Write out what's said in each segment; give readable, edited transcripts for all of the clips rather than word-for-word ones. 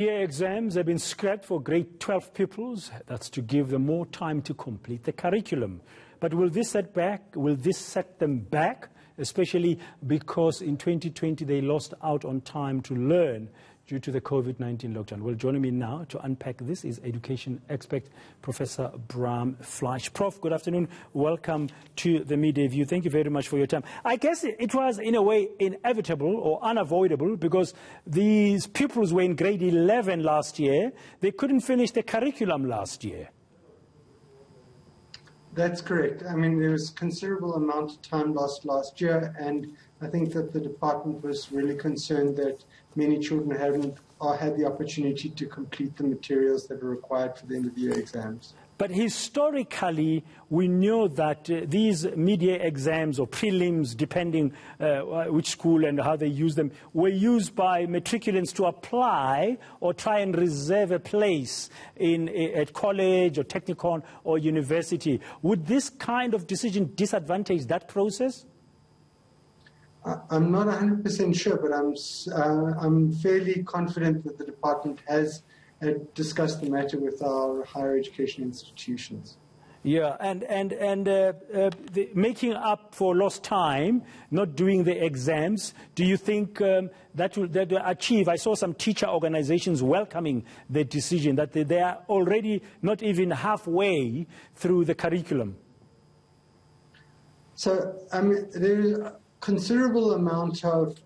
Year exams have been scrapped for grade 12 pupils. That's to give them more time to complete the curriculum. But will this set them back, especially because in 2020 they lost out on time to learn due to the COVID-19 lockdown? Well, joining me now to unpack this is education expert Professor Brahm Fleisch. Prof, good afternoon. Welcome to the Media View. Thank you very much for your time. I guess it was, in a way, inevitable or unavoidable because these pupils were in grade 11 last year. They couldn't finish the curriculum last year. That's correct. I mean, there was a considerable amount of time lost last year, and I think that the department was really concerned that many children hadn't had the opportunity to complete the materials that were required for the end of the year exams. But historically, we know that these mid-year exams or prelims, depending which school and how they use them, were used by matriculants to apply or try and reserve a place at college or technikon or university. Would this kind of decision disadvantage that process? I'm not 100% sure, but I'm fairly confident that the department has discussed the matter with our higher education institutions. Yeah, and making up for lost time, not doing the exams, do you think that will achieve? I saw some teacher organizations welcoming the decision that they are already not even halfway through the curriculum. So, I mean, there is a considerable amount of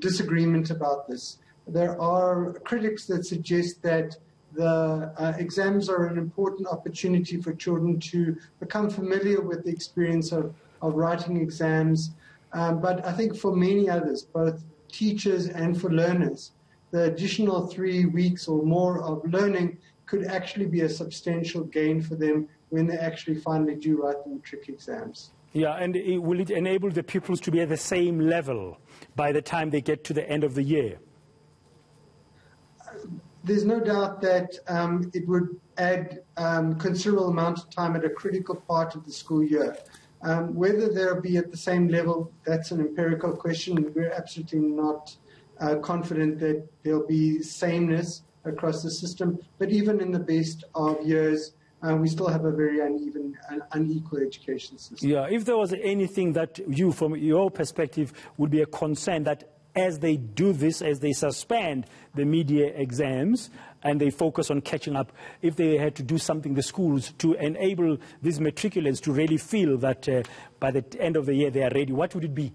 disagreement about this. There are critics that suggest that the exams are an important opportunity for children to become familiar with the experience of writing exams. But I think for many others, both teachers and for learners, the additional 3 weeks or more of learning could actually be a substantial gain for them when they actually finally do write the matric exams. Yeah, and will it enable the pupils to be at the same level by the time they get to the end of the year? There's no doubt that it would add considerable amount of time at a critical part of the school year. Whether they'll be at the same level, that's an empirical question. We're absolutely not confident that there'll be sameness across the system. But even in the best of years, we still have a very uneven and unequal education system. Yeah, if there was anything that you, from your perspective, would be a concern that as they do this, as they suspend the mid-year exams and they focus on catching up, if they had to do something, the schools, to enable these matriculants to really feel that by the end of the year they are ready, what would it be?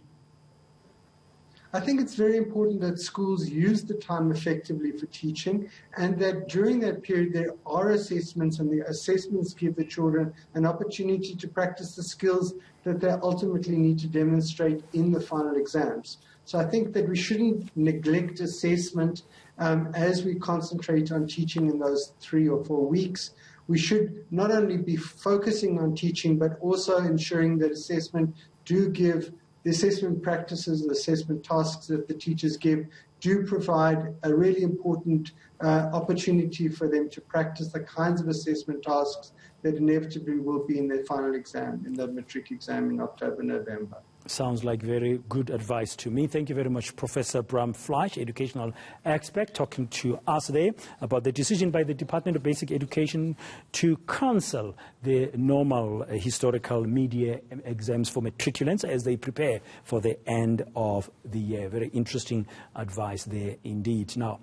I think it's very important that schools use the time effectively for teaching, and that during that period there are assessments, and the assessments give the children an opportunity to practice the skills that they ultimately need to demonstrate in the final exams. So I think that we shouldn't neglect assessment as we concentrate on teaching in those 3 or 4 weeks. We should not only be focusing on teaching, but also ensuring that the assessment practices, the assessment tasks that the teachers give do provide a really important opportunity for them to practice the kinds of assessment tasks that inevitably will be in their final exam, in the matric exam in October, November. Sounds like very good advice to me. Thank you very much, Professor Brahm Fleisch, educational expert, talking to us there about the decision by the Department of Basic Education to cancel the normal historical mid-year exams for matriculants as they prepare for the end of the year. Very interesting advice there indeed. Now,